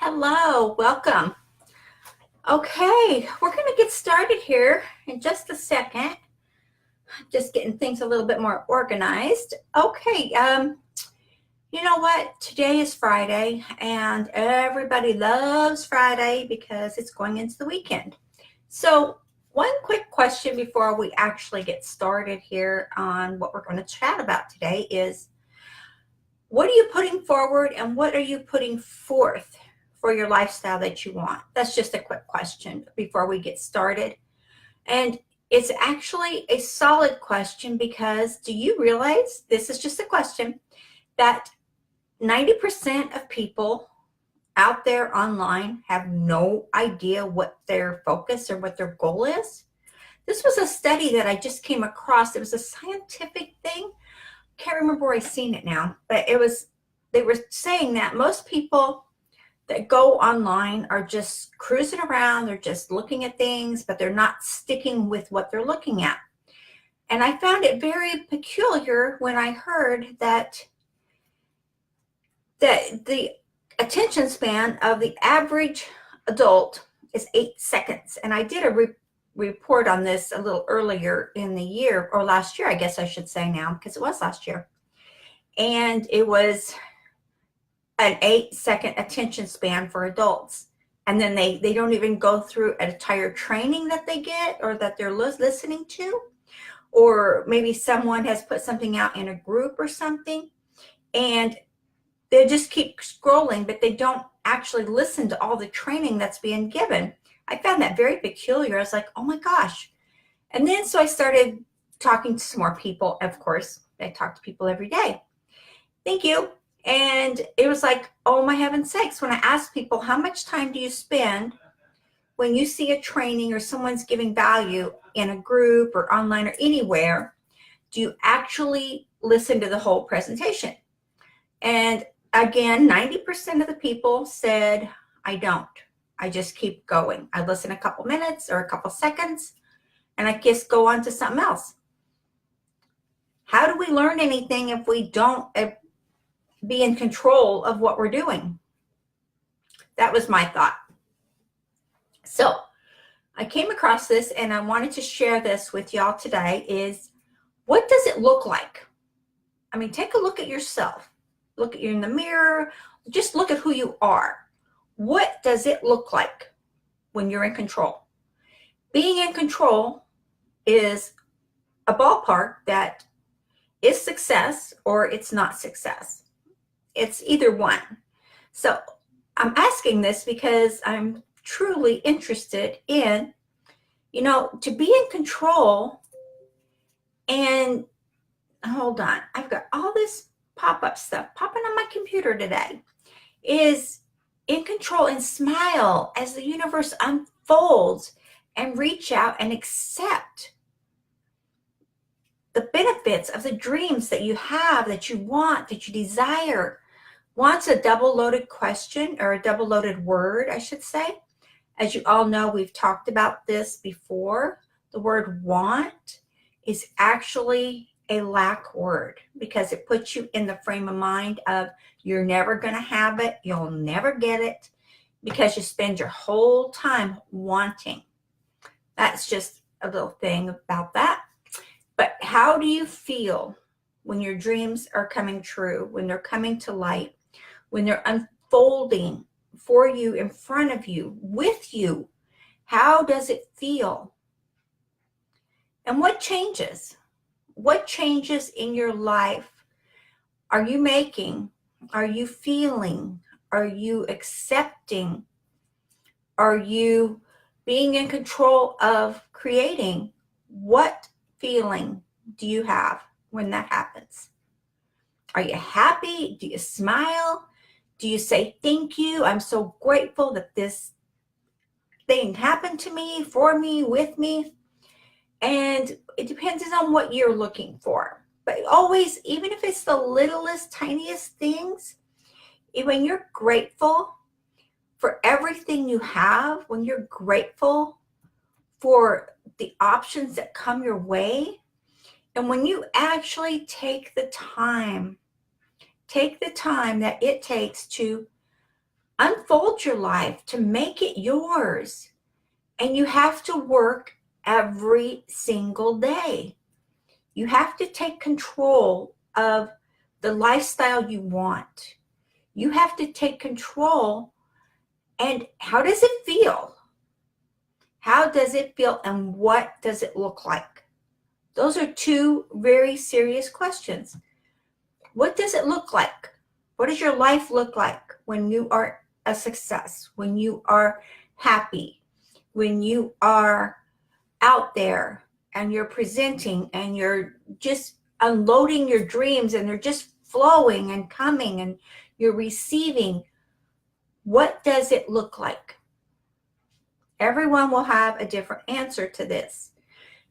Hello, welcome. Okay, we're going to get started here in just a second. Just getting things a little bit more organized. Okay, you know what? Today is Friday, and everybody loves Friday because it's going into the weekend. So, one quick question before we actually get started here on what we're going to chat about today is what are you putting forward and what are you putting forth for your lifestyle that you want? That's just a quick question before we get started. And it's actually a solid question because do you realize, this is just a question, that 90% of people out there online have no idea what their focus or what their goal is? This was a study that I just came across. It was a scientific thing. Can't remember where I seen it now, but they were saying that most people that go online are just cruising around, they're just looking at things, but they're not sticking with what they're looking at. And I found it very peculiar when I heard that the attention span of the average adult is 8 seconds. And I did a report on this a little earlier in the year, or last year, I guess I should say now, because it was last year. And it was an 8-second attention span for adults. And then they don't even go through an entire training that they get or that they're listening to. Or maybe someone has put something out in a group or something. And they just keep scrolling, but they don't actually listen to all the training that's being given. I found that very peculiar. I was like, oh my gosh. And then so I started talking to some more people. Of course, I talk to people every day. Thank you. And it was like, oh my heaven's sakes, when I ask people, how much time do you spend when you see a training or someone's giving value in a group or online or anywhere, do you actually listen to the whole presentation? And again, 90% of the people said, I don't. I just keep going. I listen a couple minutes or a couple seconds, and I just go on to something else. How do we learn anything if we don't be in control of what we're doing? That was my thought. So I came across this and I wanted to share this with y'all today is, what does it look like? I mean, take a look at yourself. Look at you in the mirror. Just look at who you are. What does it look like when you're in control? Being in control is a ballpark that is success or it's not success. It's either one. So I'm asking this because I'm truly interested in, to be in control. And hold on, I've got all this pop-up stuff popping on my computer today. Is in control and smile as the universe unfolds and reach out and accept the benefits of the dreams that you have, that you want, that you desire. Want's a double-loaded question, or a double-loaded word, I should say. As you all know, we've talked about this before. The word want is actually a lack word because it puts you in the frame of mind of you're never going to have it, you'll never get it, because you spend your whole time wanting. That's just a little thing about that. But how do you feel when your dreams are coming true, when they're coming to light, when they're unfolding for you, in front of you, with you? How does it feel? And what changes? What changes in your life are you making? Are you feeling? Are you accepting? Are you being in control of creating? What feeling do you have when that happens? Are you happy? Do you smile? Do you say, thank you? I'm so grateful that this thing happened to me, for me, with me. And it depends on what you're looking for. But always, even if it's the littlest, tiniest things, when you're grateful for everything you have, when you're grateful for the options that come your way, and when you actually take the time that it takes to unfold your life to make it yours. And you have to work every single day. You have to take control of the lifestyle you want. You have to take control. And how does it feel? How does it feel and what does it look like? Those are two very serious questions. What does it look like? What does your life look like when you are a success, when you are happy, when you are out there and you're presenting and you're just unloading your dreams and they're just flowing and coming and you're receiving? What does it look like? Everyone will have a different answer to this.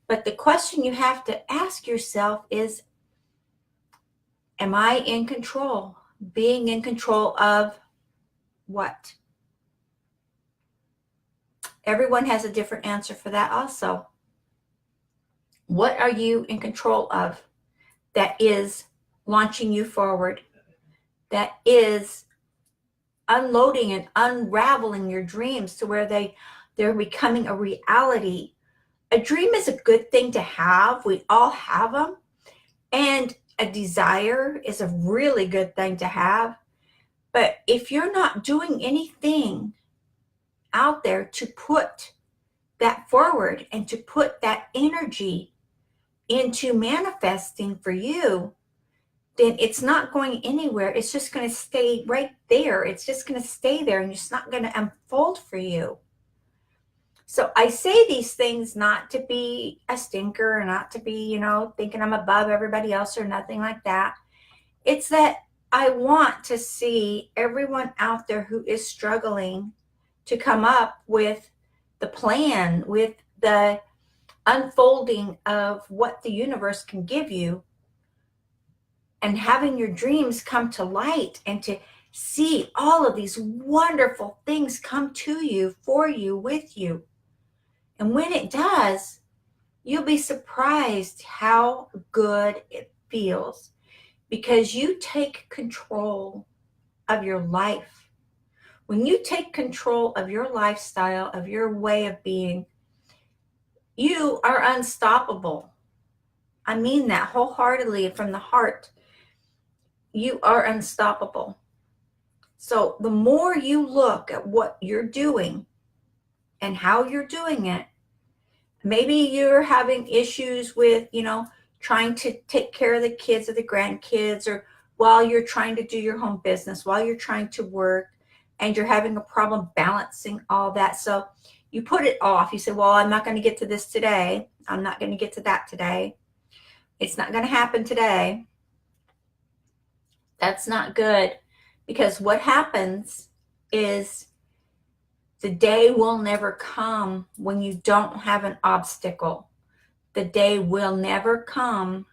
But the question you have to ask yourself is, am I in control? Being in control of what? Everyone has a different answer for that also. What are you in control of that is launching you forward? That is unloading and unraveling your dreams to where they're becoming a reality. A dream is a good thing to have. We all have them. And a desire is a really good thing to have. But if you're not doing anything out there to put that forward and to put that energy into manifesting for you, then it's not going anywhere. It's just going to stay right there. It's just going to stay there and it's not going to unfold for you. So I say these things not to be a stinker or not to be, thinking I'm above everybody else or nothing like that. It's that I want to see everyone out there who is struggling to come up with the plan, with the unfolding of what the universe can give you, and having your dreams come to light and to see all of these wonderful things come to you, for you, with you. And when it does, you'll be surprised how good it feels, because you take control of your life. When you take control of your lifestyle, of your way of being, you are unstoppable. I mean that wholeheartedly from the heart. You are unstoppable. So the more you look at what you're doing and how you're doing it, maybe you're having issues with, trying to take care of the kids or the grandkids, or while you're trying to do your home business, while you're trying to work, and you're having a problem balancing all that. So you put it off. You say, well, I'm not going to get to this today. I'm not going to get to that today. It's not going to happen today. That's not good, because what happens is the day will never come when you don't have an obstacle. The day will never come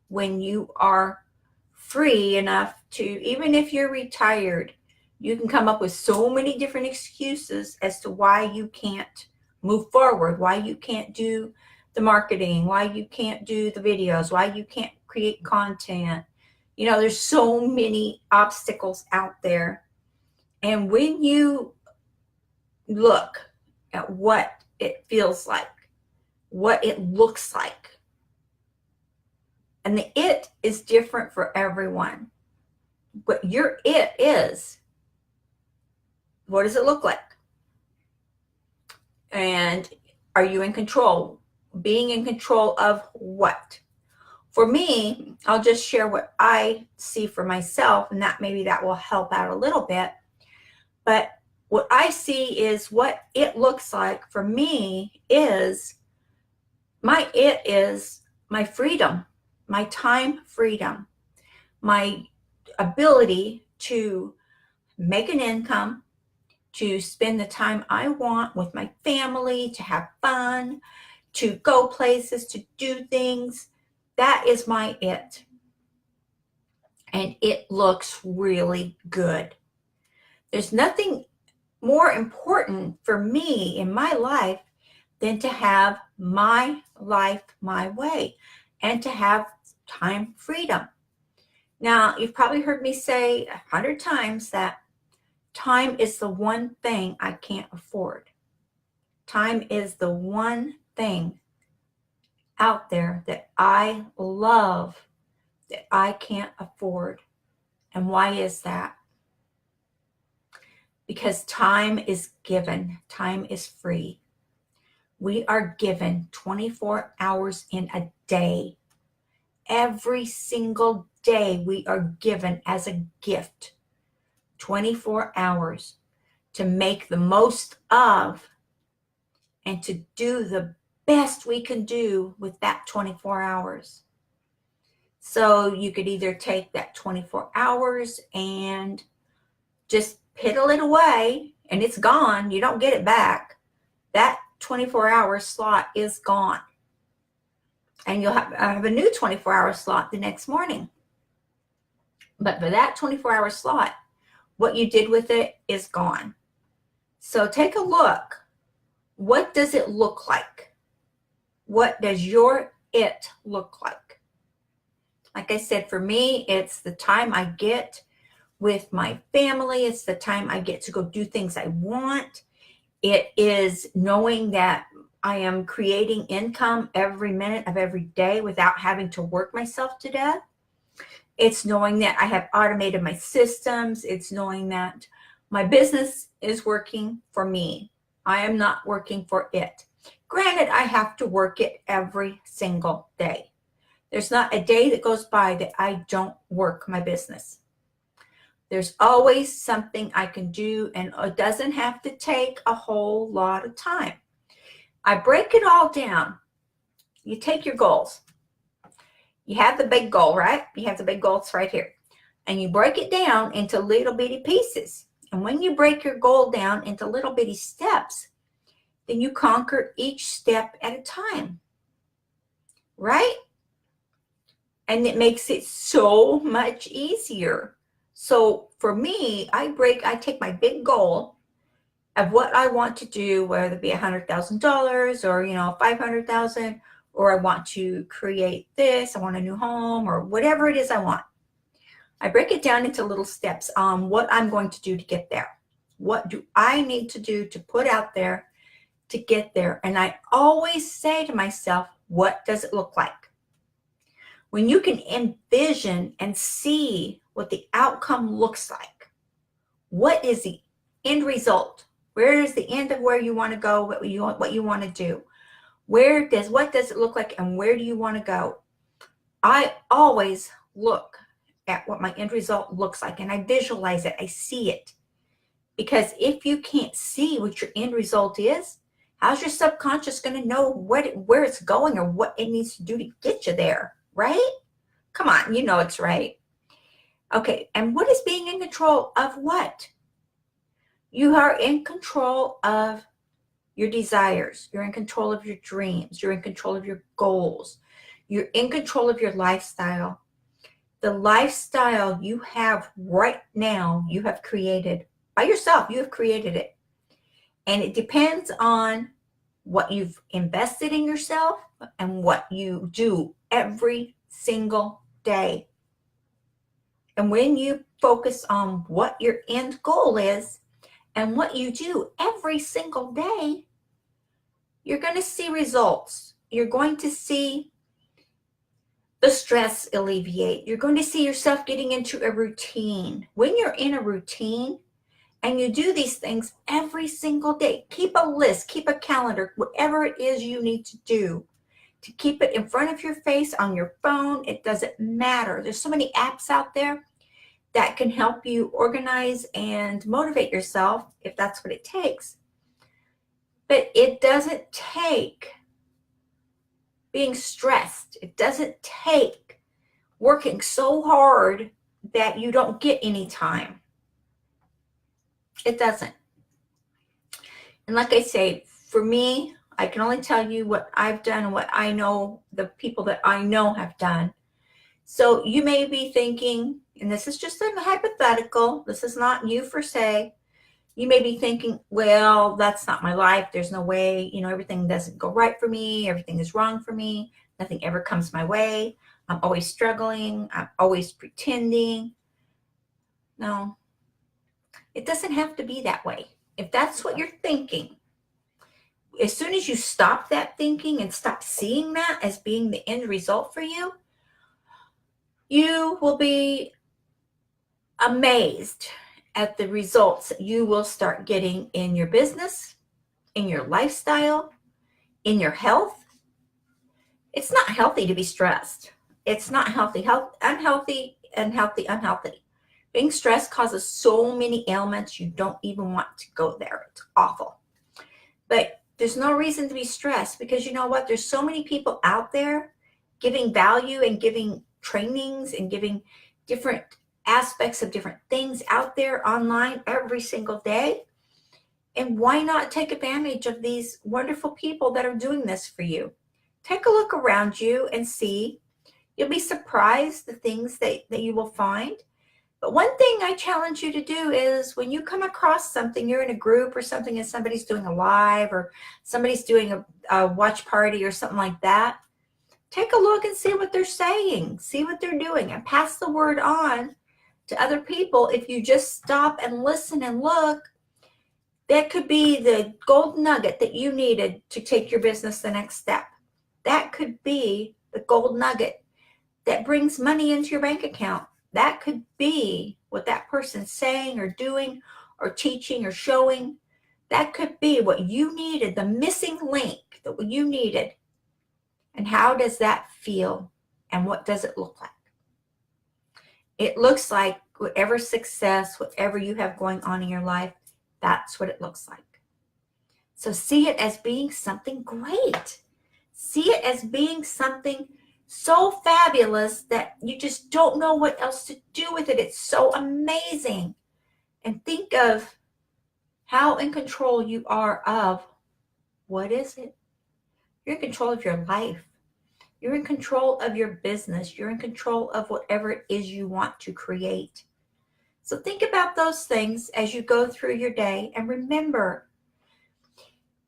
when you are free enough to, even if you're retired, you can come up with so many different excuses as to why you can't move forward, why you can't do the marketing, why you can't do the videos, why you can't create content. There's so many obstacles out there. And when you look at what it feels like, what it looks like, and the it is different for everyone. What your it is, what does it look like? And are you in control? Being in control of what? For me, I'll just share what I see for myself, and maybe that will help out a little bit. But what I see is what it looks like for me is my freedom, my time freedom, my ability to make an income, to spend the time I want with my family, to have fun, to go places, to do things. That is my it. And it looks really good. There's nothing more important for me in my life than to have my life my way and to have time freedom. Now, you've probably heard me say 100 times that Time is the one thing I can't afford. Time is the one thing out there that I love that I can't afford. And why is that? Because time is given, time is free. We are given 24 hours in a day. Every single day we are given as a gift 24 hours to make the most of and to do the best we can do with that 24 hours. So you could either take that 24 hours and just piddle it away and it's gone. You don't get it back. That 24-hour slot is gone. And you'll have a new 24-hour slot the next morning. But for that 24-hour slot, what you did with it is gone. So take a look. What does it look like? What does your it look like? Like I said, for me, it's the time I get with my family. It's the time I get to go do things I want. It is knowing that I am creating income every minute of every day without having to work myself to death. It's knowing that I have automated my systems. It's knowing that my business is working for me. I am not working for it. Granted, I have to work it every single day. There's not a day that goes by that I don't work my business. There's always something I can do, and it doesn't have to take a whole lot of time. I break it all down. You take your goals. You have the big goal, right? You have the big goals right here. And you break it down into little bitty pieces. And when you break your goal down into little bitty steps, then you conquer each step at a time, right? And it makes it so much easier. So for me, I take my big goal of what I want to do, whether it be $100,000 or, 500,000, or I want to create this, I want a new home, or whatever it is I want. I break it down into little steps on what I'm going to do to get there. What do I need to do to put out there to get there? And I always say to myself, what does it look like? When you can envision and see what the outcome looks like, what is the end result? Where is the end of where you want to go, what you want to do? What does it look like, and where do you want to go? I always look at what my end result looks like, and I visualize it. I see it. Because if you can't see what your end result is, how's your subconscious going to know where it's going or what it needs to do to get you there, right? Come on, you know it's right. Okay, and what is being in control of what? You are in control of your desires. You're in control of your dreams. You're in control of your goals. You're in control of your lifestyle. The lifestyle you have right now, you have created by yourself. You have created it. And it depends on what you've invested in yourself and what you do every single day. And when you focus on what your end goal is and what you do every single day, you're going to see results. You're going to see the stress alleviate. You're going to see yourself getting into a routine. When you're in a routine and you do these things every single day, keep a list, keep a calendar, whatever it is you need to do to keep it in front of your face on your phone. It doesn't matter. There's so many apps out there that can help you organize and motivate yourself if that's what it takes. But it doesn't take being stressed. It doesn't take working so hard that you don't get any time. It doesn't. And like I say, for me, I can only tell you what I've done and what I know the people that I know have done. So you may be thinking, and this is just a hypothetical, this is not you per se. You may be thinking, well, that's not my life. There's no way, everything doesn't go right for me. Everything is wrong for me. Nothing ever comes my way. I'm always struggling. I'm always pretending. No. It doesn't have to be that way. If that's what you're thinking, as soon as you stop that thinking and stop seeing that as being the end result for you, you will be amazed at the results that you will start getting in your business, in your lifestyle, in your health. It's not healthy to be stressed. It's not healthy. Unhealthy. Being stressed causes so many ailments you don't even want to go there. It's awful. But there's no reason to be stressed, because you know what? There's so many people out there giving value and giving trainings and giving different aspects of different things out there online every single day. And why not take advantage of these wonderful people that are doing this for you? Take a look around you and see. You'll be surprised the things that you will find. But one thing I challenge you to do is, when you come across something, you're in a group or something and somebody's doing a live or somebody's doing a watch party or something like that, take a look and see what they're saying, see what they're doing, and pass the word on to other people. If you just stop and listen and look, that could be the gold nugget that you needed to take your business the next step. That could be the gold nugget that brings money into your bank account. That could be what that person's saying or doing or teaching or showing. That could be what you needed, the missing link that you needed. And how does that feel? And what does it look like? It looks like whatever success, whatever you have going on in your life, that's what it looks like. So see it as being something great. See it as being something so fabulous that you just don't know what else to do with it. It's so amazing. And think of how in control you are of, what is it? You're in control of your life. You're in control of your business. You're in control of whatever it is you want to create. So think about those things as you go through your day. And remember,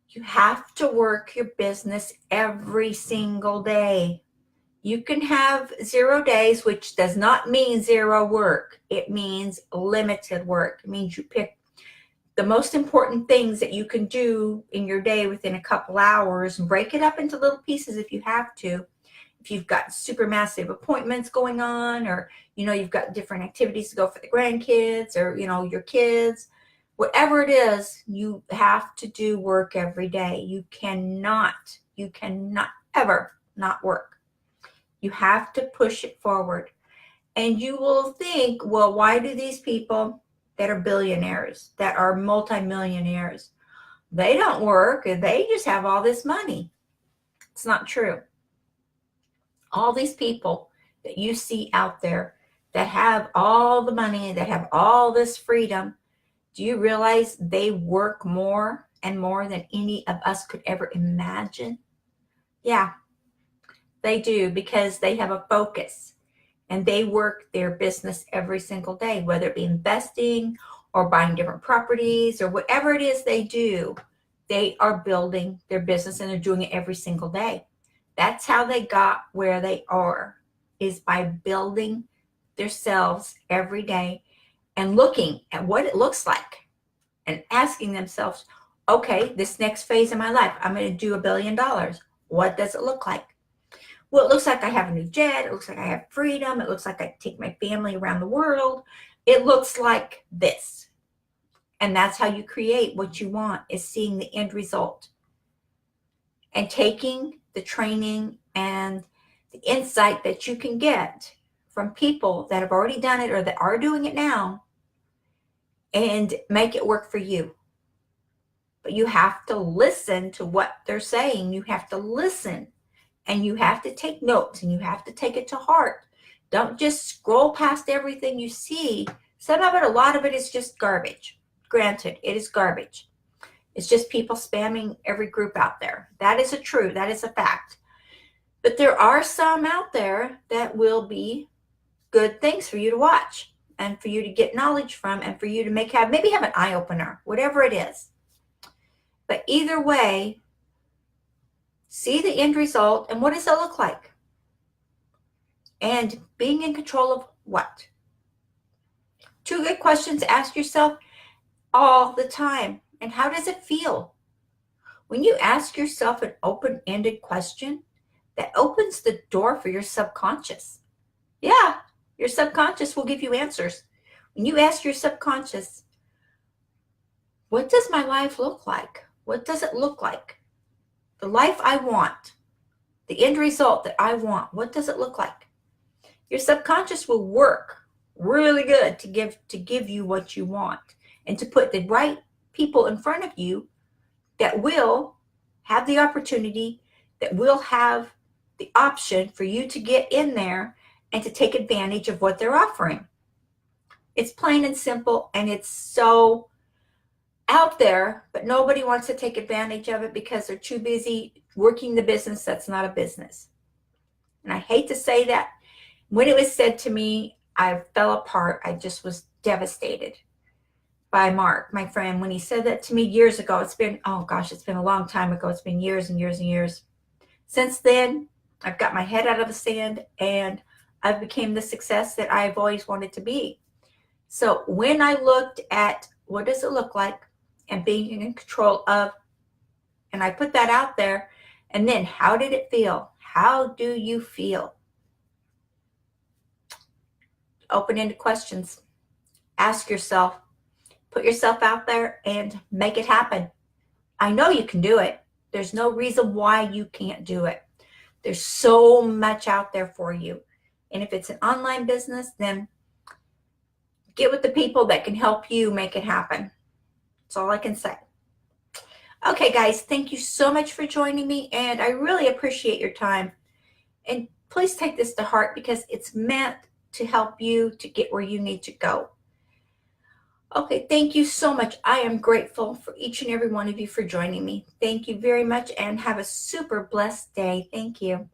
you have to work your business every single day. You can have 0 days, which does not mean zero work. It means limited work. It means you pick the most important things that you can do in your day within a couple hours and break it up into little pieces if you have to. If you've got super massive appointments going on, or, you've got different activities to go for the grandkids or, your kids, whatever it is, you have to do work every day. You cannot ever not work. You have to push it forward. And you will think, well, why do these people that are billionaires, that are multimillionaires, they don't work, they just have all this money? It's not true. All these people that you see out there that have all the money, that have all this freedom, do you realize they work more and more than any of us could ever imagine? Yeah, they do, because they have a focus and they work their business every single day, whether it be investing or buying different properties or whatever it is they do. They are building their business and they're doing it every single day. That's how they got where they are, is by building themselves every day and looking at what it looks like and asking themselves, okay, this next phase of my life, I'm going to do $1 billion. What does it look like? Well, it looks like I have a new jet. It looks like I have freedom. It looks like I take my family around the world. It looks like this. And that's how you create what you want, is seeing the end result and taking the training and the insight that you can get from people that have already done it or that are doing it now, and make it work for you. But you have to listen to what they're saying. You have to listen, and you have to take notes, and you have to take it to heart. Don't just scroll past everything you see. Some of it, a lot of it is just garbage. Granted, it is garbage. It's just people spamming every group out there. That is that is a fact. But there are some out there that will be good things for you to watch and for you to get knowledge from, and for you to maybe have an eye opener, whatever it is. But either way, see the end result, and what does it look like? And being in control of what? 2 good questions to ask yourself. all the time. And how does it feel? When you ask yourself an open-ended question, that opens the door for your subconscious. Yeah, your subconscious will give you answers. When you ask your subconscious, what does my life look like? What does it look like? The life I want, the end result that I want, what does it look like? Your subconscious will work really good to give you what you want and to put the right people in front of you that will have the opportunity, that will have the option for you to get in there and to take advantage of what they're offering. It's plain and simple, and it's so out there, but nobody wants to take advantage of it because they're too busy working the business that's not a business. And I hate to say that. When it was said to me, I fell apart. I just was devastated by Mark, my friend. When he said that to me years ago, it's been a long time ago. It's been years and years and years. Since then, I've got my head out of the sand and I've become the success that I've always wanted to be. So when I looked at what does it look like and being in control of, and I put that out there, and then how did it feel? How do you feel? Open-ended questions. Ask yourself, put yourself out there and make it happen. I know you can do it. There's no reason why you can't do it. There's so much out there for you. And if it's an online business, then get with the people that can help you make it happen. That's all I can say. Okay, guys, thank you so much for joining me, and I really appreciate your time. And please take this to heart because it's meant to help you to get where you need to go. Okay, thank you so much. I am grateful for each and every one of you for joining me. Thank you very much and have a super blessed day. Thank you.